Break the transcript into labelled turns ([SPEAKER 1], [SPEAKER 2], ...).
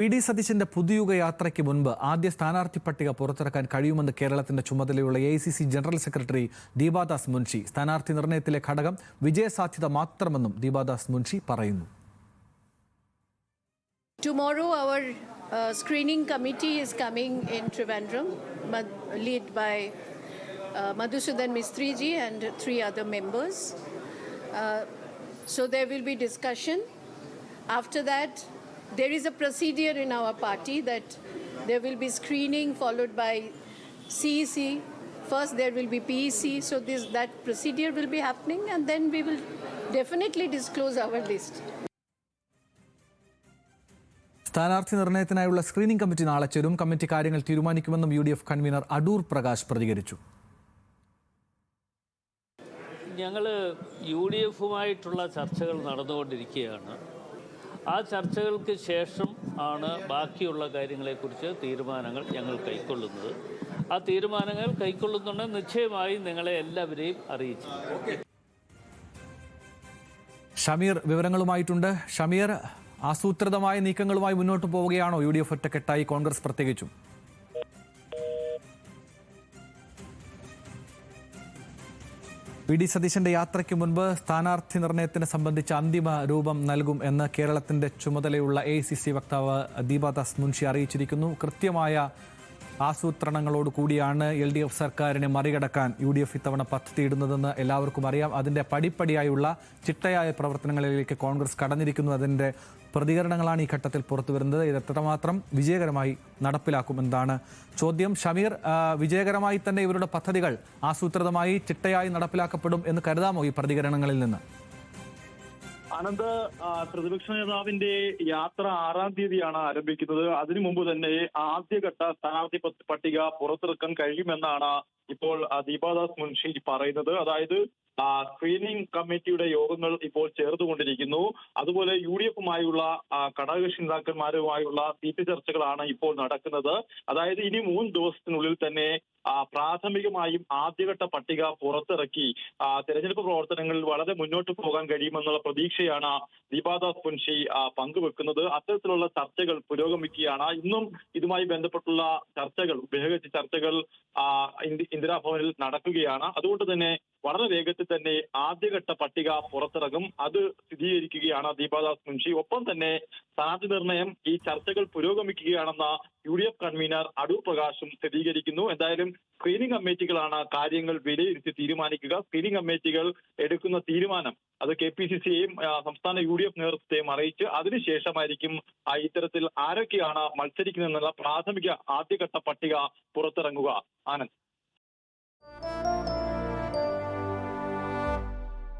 [SPEAKER 1] P D. സതീശന്റെ പുതുയുഗ യാത്രയ്ക്ക് മുൻപ് ആദ്യ സ്ഥാനാർത്ഥി പട്ടിക പുറത്തിറക്കാൻ കഴിയുമെന്ന് കേരളത്തിന്റെ ചുമതലയുള്ള AICC. General secretary Deepa Das Munshi. സ്ഥാനാർത്ഥി നിർണയത്തിലെ ഘടകം വിജയസാധ്യത മാത്രമെന്നും ദീപാദാസ് മുൻഷി പറയുന്നു.
[SPEAKER 2] Tomorrow our screening committee is coming in Trivandrum, led by Madhusudan Mistry ji and 3 other members. So there will be discussion. After that, there is a procedure in our party that there will be screening followed by CEC. First there will be PEC. So that procedure will be happening, and then we will definitely disclose our list.
[SPEAKER 1] സ്ഥാനാർത്ഥി നിർണയത്തിനായുള്ള screening committee നാളെ ചേരും. Committee കാര്യങ്ങൾ തീരുമാനിക്കുമെന്നും UDF convener Adoor Prakash പ്രതികരിച്ചു.
[SPEAKER 3] ഞങ്ങൾ UDFുമായിട്ടുള്ള ചർച്ചകൾ നടന്നുകൊണ്ടിരിക്കുകയാണ്. ആ ചർച്ചകൾക്ക് ശേഷം ആണ് ബാക്കിയുള്ള കാര്യങ്ങളെക്കുറിച്ച് തീരുമാനങ്ങൾ ഞങ്ങൾ കൈക്കൊള്ളുന്നത്. ആ തീരുമാനങ്ങൾ കൈക്കൊള്ളുന്നുണ്ടെങ്കിൽ നിശ്ചയമായും നിങ്ങളെ എല്ലാവരെയും അറിയിച്ചു.
[SPEAKER 1] ഷമീർ വിവരങ്ങളുമായിട്ടുണ്ട്. ഷമീർ, ആസൂത്രിതമായ നീക്കങ്ങളുമായി മുന്നോട്ട് പോവുകയാണോ UDF ഒറ്റക്കെട്ടായി, കോൺഗ്രസ് പ്രത്യേകിച്ചും? പി.ഡി. സതീശന്റെ യാത്രയ്ക്ക് മുൻപ് സ്ഥാനാർത്ഥി നിർണയത്തിനെ സംബന്ധിച്ച് അന്തിമ രൂപം നൽകും എന്ന് കേരളത്തിന്റെ ചുമതലയുള്ള എ.ഐ.സി.സി. വക്താവ് ദീപാദാസ് മുൻഷി അറിയിച്ചിരിക്കുന്നു. കൃത്യമായ ആസൂത്രണങ്ങളോട് കൂടിയാണ് LDF സർക്കാരിനെ മറികടക്കാൻ UDF ഇത്തവണ പദ്ധതിയിടുന്നതെന്ന് എല്ലാവർക്കും അറിയാം. അതിൻ്റെ പടിപ്പടിയായുള്ള ചിട്ടയായ പ്രവർത്തനങ്ങളിലേക്ക് കോൺഗ്രസ് കടന്നിരിക്കുന്നു. അതിൻ്റെ പ്രതികരണങ്ങളാണ് ഈ ഘട്ടത്തിൽ പുറത്തുവരുന്നത്. ഇത് എത്രമാത്രം വിജയകരമായി നടപ്പിലാക്കുമെന്നാണ് ചോദ്യം. ഷമീർ, വിജയകരമായി തന്നെ ഇവരുടെ പദ്ധതികൾ ആസൂത്രിതമായി ചിട്ടയായി നടപ്പിലാക്കപ്പെടും എന്ന് കരുതാമോ ഈ പ്രതികരണങ്ങളിൽ നിന്ന്?
[SPEAKER 4] ആനന്ദ്, പ്രതിപക്ഷ നേതാവിന്റെ യാത്ര 6-ാം തീയതിയാണ് ആരംഭിക്കുന്നത്. അതിനു മുമ്പ് തന്നെ ആദ്യഘട്ട സ്ഥാനാർത്ഥി പട്ടിക പുറത്തിറക്കാൻ കഴിയുമെന്നാണ് ഇപ്പോൾ ദീപാദാസ് മുൻഷി പറയുന്നത്. അതായത് സ്ക്രീനിംഗ് കമ്മിറ്റിയുടെ യോഗങ്ങൾ ഇപ്പോൾ ചേർന്നുകൊണ്ടിരിക്കുന്നു. അതുപോലെ UDFുമായുള്ള ഘടകകക്ഷി നേതാക്കന്മാരുമായുള്ള സീറ്റ് ചർച്ചകളാണ് ഇപ്പോൾ നടക്കുന്നത്. അതായത് ഇനി 3 ദിവസത്തിനുള്ളിൽ തന്നെ പ്രാഥമികമായും ആദ്യഘട്ട പട്ടിക പുറത്തിറക്കി തെരഞ്ഞെടുപ്പ് പ്രവർത്തനങ്ങളിൽ വളരെ മുന്നോട്ട് പോകാൻ കഴിയുമെന്നുള്ള പ്രതീക്ഷയാണ് ദീപാദാസ് മുൻഷി പങ്കുവെക്കുന്നത്. അത്തരത്തിലുള്ള ചർച്ചകൾ പുരോഗമിക്കുകയാണ്. ഇന്നും ഇതുമായി ബന്ധപ്പെട്ടുള്ള ചർച്ചകൾ, ഉഭയകക്ഷി ചർച്ചകൾ ഇന്ദിരാഭവനിൽ നടക്കുകയാണ്. അതുകൊണ്ട് തന്നെ വളരെ വേഗത്തിൽ തന്നെ ആദ്യഘട്ട പട്ടിക പുറത്തിറങ്ങും. അത് സ്ഥിരീകരിക്കുകയാണ് ദീപാദാസ് മുൻഷി. ഒപ്പം തന്നെ സ്ഥാനാർത്ഥി നിർണയം ഈ ചർച്ചകൾ പുരോഗമിക്കുകയാണെന്ന UDF കൺവീനർ അടൂർ പ്രകാശും സ്ഥിരീകരിക്കുന്നു. എന്തായാലും സ്ക്രീനിംഗ് കമ്മിറ്റികളാണ് കാര്യങ്ങൾ വിലയിരുത്തി തീരുമാനിക്കുക. സ്ക്രീനിംഗ് കമ്മിറ്റികൾ എടുക്കുന്ന തീരുമാനം അത് KPCCയെയും സംസ്ഥാന UDF നേതൃത്വത്തെയും അറിയിച്ച് അതിനുശേഷമായിരിക്കും ഇത്തരത്തിൽ ആരൊക്കെയാണ് മത്സരിക്കുന്നതെന്നുള്ള പ്രാഥമിക ആദ്യഘട്ട പട്ടിക പുറത്തിറങ്ങുക. ആനന്ദ്.